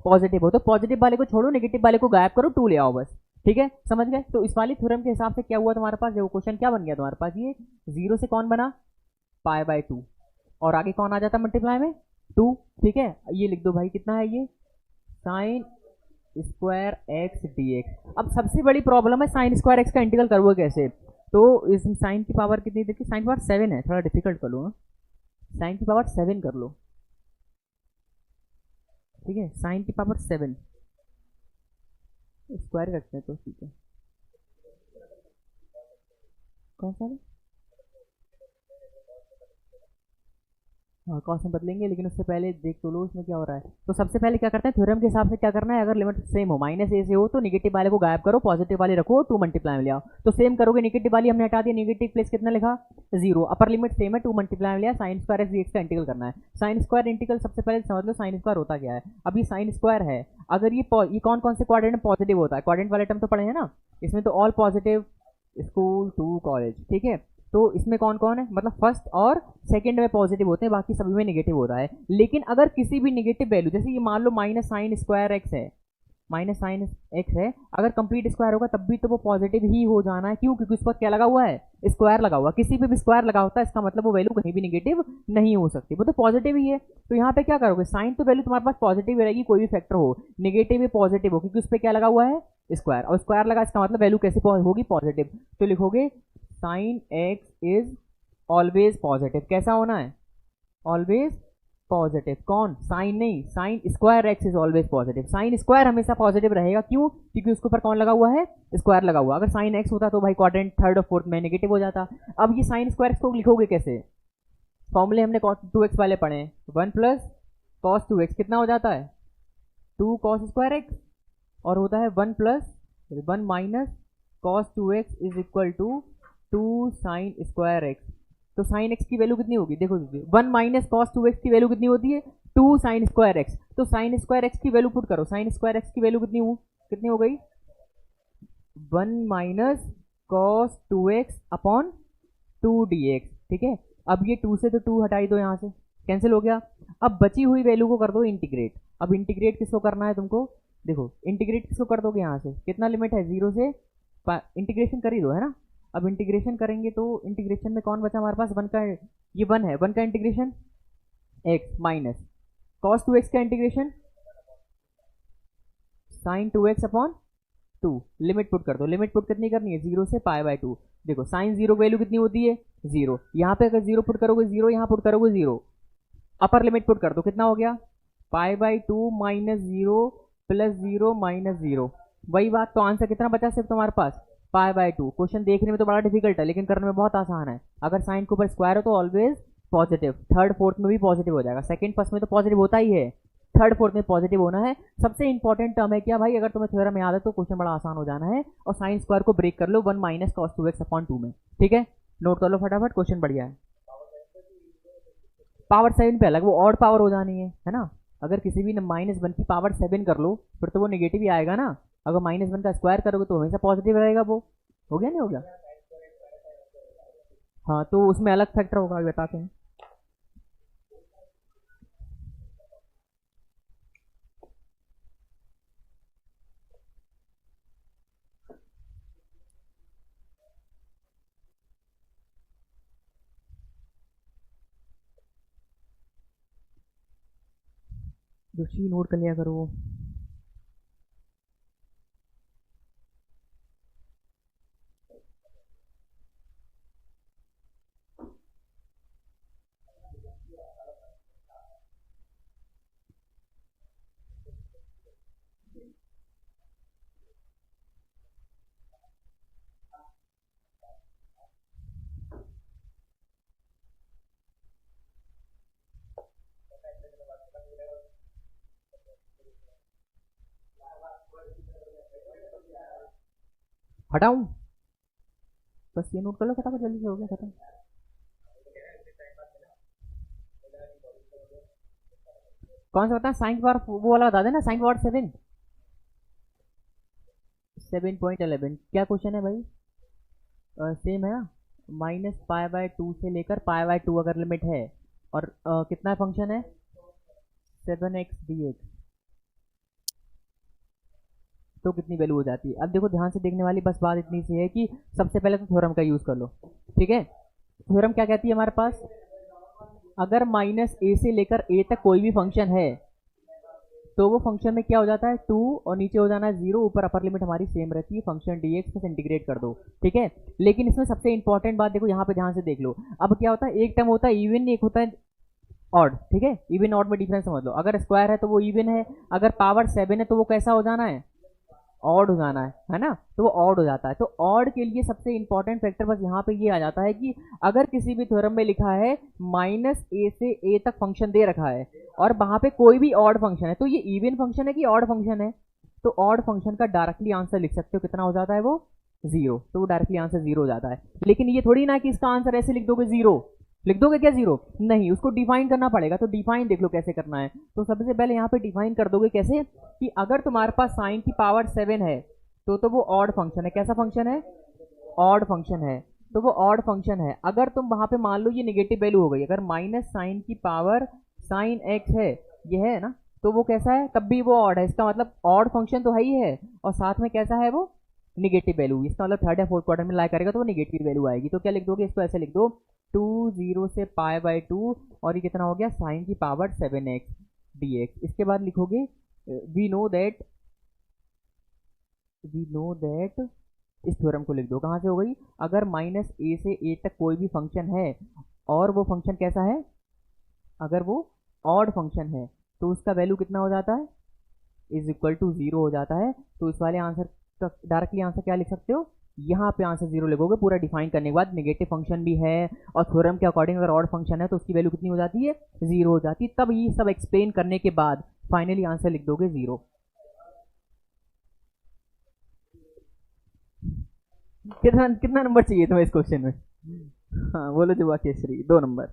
Positive हो, तो positive वाले को छोड़ो, नेगेटिव वाले को गायब करो, 2 ले आओ बस। ठीक है, समझ गए। तो इस वाली थ्योरम के हिसाब से क्या हुआ तुम्हारे पास, देखो क्वेश्चन क्या बन गया तुम्हारे पास, ये 0 से कौन बना, π/2, और आगे कौन आ जाता मल्टीप्लाई में, 2। ठीक है, ये लिख दो भाई, कितना है ये, sign square x D x. अब सबसे बड़ी प्रॉब्लम है साइन स्क्वायर एक्स का इंटीग्रल करवो कैसे। तो इस साइन की पावर कितनी, देखिए साइन पावर 7 है, थोड़ा डिफिकल्ट कर लो, साइन की पावर 7 कर लो। ठीक है, साइन की पावर 7 स्क्वायर रखते हैं तो ठीक है। कौन सा, हाँ कॉस में बदलेंगे, लेकिन उससे पहले देख तो लो इसमें क्या हो रहा है। तो सबसे पहले क्या करते हैं, थ्योरम के हिसाब से क्या करना है, अगर लिमिट सेम हो, -a से हो तो नेगेटिव वाले को गायब करो, पॉजिटिव वाले रखो, 2 मल्टीप्लाई में ले आओ। तो सेम करोगे, नेगेटिव वाली हमने हटा दिया, नेगेटिव प्लेस कितना लिखा, 0, अपर लिमिट सेम है, 2 मल्टीप्लाई में लिया, साइन स्क्वायर एक्स dx का इंटीग्रल करना है। साइन स्क्वायर इंटीग्रल सबसे पहले समझ लो साइन स्क्वायर होता क्या है। अब ये साइन स्क्वायर है, अगर ये कौन कौन से क्वाड्रेंट में पॉजिटिव होता है, क्वाड्रेंट वाले टर्म तो पढ़े हैं ना, इसमें तो all positive, school to college. ठीक है, तो इसमें कौन कौन है, मतलब फर्स्ट और सेकंड में पॉजिटिव होते हैं, बाकी सभी में नेगेटिव होता है। लेकिन अगर किसी भी नेगेटिव वैल्यू, जैसे ये मान लो माइनस साइन स्क्वायर एक्स है, माइनस साइन एक्स है, अगर कंप्लीट स्क्वायर होगा तब भी तो वो पॉजिटिव ही हो जाना है। क्यों, क्योंकि उस पर क्या लगा हुआ है, स्क्वायर लगा हुआ। किसी पे भी स्क्वायर लगा होता है, इसका मतलब वो वैल्यू कहीं भी नेगेटिव नहीं हो सकती, वो तो पॉजिटिव ही है। तो यहाँ पे क्या करोगे, साइन तो वैल्यू तुम्हारे पास पॉजिटिव रहेगी, कोई भी फैक्टर हो, नेगेटिव या पॉजिटिव हो, क्योंकि उस पर क्या लगा हुआ है, स्क्वायर, और स्क्वायर लगा, इसका मतलब वैल्यू कैसे होगी, पॉजिटिव। तो लिखोगे sine x is always positive. कैसा होना है, ऑलवेज पॉजिटिव। कौन, साइन नहीं, sign square x is always positive. Sine square हमेशा पॉजिटिव रहेगा, क्यों, क्योंकि उसके ऊपर कौन लगा हुआ है, स्क्वायर लगा हुआ। अगर साइन एक्स होता तो भाई क्वाड्रेंट थर्ड और फोर्थ में नेगेटिव हो जाता। अब ये साइन स्क्वायर को लिखोगे कैसे, फॉर्मूले हमने cos 2x वाले पढ़े हैं, 1 प्लस कॉस 2x कितना हो जाता है, 2 कॉस स्क्वायर एक्स, और होता है 1 plus 1 minus cos 2x is equal to 2 sine square X. तो साइन एक्स की वैल्यू कितनी होगी, देखो 1 माइनस कॉस 2x की वैल्यू कितनी होती है, 2 साइन स्क्वायर एक्स। तो साइन स्क्वायर एक्स की वैल्यू पुट करो, साइन स्क्वायर एक्स की वैल्यू कितनी हो गई, 1 minus cos 2x upon 2 dx। ठीक है, अब ये 2 से तो 2 हटाई दो, यहाँ से कैंसिल हो गया। अब बची हुई वैल्यू को कर दो इंटीग्रेट। अब इंटीग्रेट किसको करना है तुमको, देखो इंटीग्रेट किसको कर दोगे, यहाँ से कितना लिमिट है, 0 से इंटीग्रेशन कर ही दो, है ना। अब इंटीग्रेशन करेंगे तो इंटीग्रेशन में कौन बचा हमारे पास, 1 का, ये 1 है, 1 का integration x minus cos 2x का integration sine 2x upon 2। Limit put कर दो, लिमिट पुट कितनी करनी है, 0 से π/2। देखो साइन 0 वैल्यू कितनी होती है, 0, यहाँ पे अगर 0 पुट करोगे 0, यहाँ पुट करोगे 0, अपर लिमिट पुट कर दो, कितना हो गया, π/2 माइनस 0 प्लस 0 माइनस 0, वही बात। तो आंसर कितना बचा सिर्फ तुम्हारे पास, π/2। क्वेश्चन देखने में तो बड़ा डिफिकल्ट है, लेकिन करने में बहुत आसान है। अगर साइन के ऊपर स्क्वायर हो तो ऑलवेज पॉजिटिव, थर्ड फोर्थ में भी पॉजिटिव हो जाएगा, सेकंड फर्स्ट में तो पॉजिटिव होता ही है, थर्ड फोर्थ में पॉजिटिव होना है। सबसे इंपॉर्टेंट टर्म है क्या भाई, अगर तुम्हें थ्योरम याद है तो क्वेश्चन बड़ा आसान हो जाना है। और साइन स्क्वायर को ब्रेक कर लो 1 माइनस कॉस 2x अपॉन 2 में। ठीक है, नोट कर लो फटाफट, क्वेश्चन बढ़िया है। पावर 7 पे अलग, वो ऑड पावर हो जानी है ना। अगर किसी भी -1 की पावर 7 कर लो फिर तो वो नेगेटिव ही आएगा ना। अगर -1 का स्क्वायर करोगे तो हमेशा पॉजिटिव रहेगा। वो हो गया, नहीं हो गया, हाँ तो उसमें अलग फैक्टर होगा, बताते हैं। जोशी नोट कर लिया करो। हटाऊं, बस ये नोट कर लो फटाफट, जल्दी से हो गया खत्म। कौन सा बताया, साइन पावर वो वाला बता देना, साइन पावर 7, 7.11। क्या क्वेश्चन है भाई, सेम है ना, -π/2 से लेकर π/2 अगर लिमिट है, और कितना फंक्शन है, 7x dx। तो कितनी वैल्यू हो जाती है। अब देखो ध्यान से देखने वाली बस बात इतनी सी है कि सबसे पहले तो थ्योरम का यूज कर लो, ठीक है। थ्योरम क्या कहती है हमारे पास, अगर माइनस ए से लेकर ए तक कोई भी फंक्शन है तो वो फंक्शन में क्या हो जाता है 2 और नीचे हो जाना है 0, ऊपर अपर लिमिट हमारी सेम रहती है, फंक्शन dx बस इंटीग्रेट कर दो, ठीक है। लेकिन इसमें सबसे इंपॉर्टेंट बात देखो यहाँ पे ध्यान से देख लो, अब क्या होता है एक टर्म होता है इवन, एक होता है ऑड, ठीक है। इवन ऑड में डिफरेंस समझ लो, अगर स्क्वायर है तो वो इवन है, अगर पावर 7 है तो वो कैसा हो जाना है, ऑड हो जाना है ना, तो वो ऑड हो जाता है। तो ऑड के लिए सबसे इंपॉर्टेंट फैक्टर बस यहाँ पे ये आ जाता है कि अगर किसी भी थ्योरम में लिखा है माइनस ए से ए तक फंक्शन दे रखा है और वहां पे कोई भी ऑड फंक्शन है, तो ये इवन फंक्शन है कि ऑड फंक्शन है, तो ऑड फंक्शन का डायरेक्टली आंसर लिख सकते हो, कितना हो जाता है वो 0, तो वो डायरेक्टली आंसर 0 हो जाता है। लेकिन ये थोड़ी ना कि इसका आंसर ऐसे लिख दोगे 0, लिख दोगे क्या 0, नहीं, उसको डिफाइन करना पड़ेगा। तो डिफाइन देख लो कैसे करना है, तो सबसे पहले यहाँ पे डिफाइन कर दोगे कैसे कि अगर तुम्हारे पास साइन की पावर 7 है तो वो ऑड फंक्शन है, कैसा फंक्शन है, ऑड फंक्शन है, तो वो ऑड फंक्शन है। अगर तुम वहां पे मान लो ये निगेटिव वैल्यू हो गई, अगर माइनस साइन की पावर साइन एक्स है, ये है ना, तो वो कैसा है, तब भी वो ऑड है, इसका मतलब ऑड फंक्शन तो है ही है, और साथ में कैसा है वो निगेटिव वैल्यू, इसका मतलब थर्ड या फोर्थ क्वार्टर में लाई करेगा तो वो निगेटिव वैल्यू आएगी। तो क्या लिख दोगे, इसको ऐसे लिख दो 2 0 से π/2 और ये कितना हो गया साइन की पावर 7x dx। इसके बाद लिखोगे वी नो दैट इस थ्योरम को लिख दो, कहाँ से हो गई, अगर माइनस ए से ए तक कोई भी फंक्शन है और वो फंक्शन कैसा है, अगर वो ऑड फंक्शन है तो उसका वैल्यू कितना हो जाता है, इज इक्वल टू 0 हो जाता है। तो इस वाले आंसर का डायरेक्टली आंसर क्या लिख सकते हो, यहाँ पे आंसर 0 लिखोगे, पूरा डिफाइन करने के बाद निगेटिव फंक्शन भी है और थ्योरम के अकॉर्डिंग अगर ऑड फंक्शन है तो उसकी वैल्यू कितनी हो जाती है 0 हो जाती है। तब ये सब एक्सप्लेन करने के बाद फाइनली आंसर लिख दोगे 0। कितना कितना नंबर चाहिए तुम्हें इस क्वेश्चन में, हाँ बोलो जुबा केसरी 2 नंबर।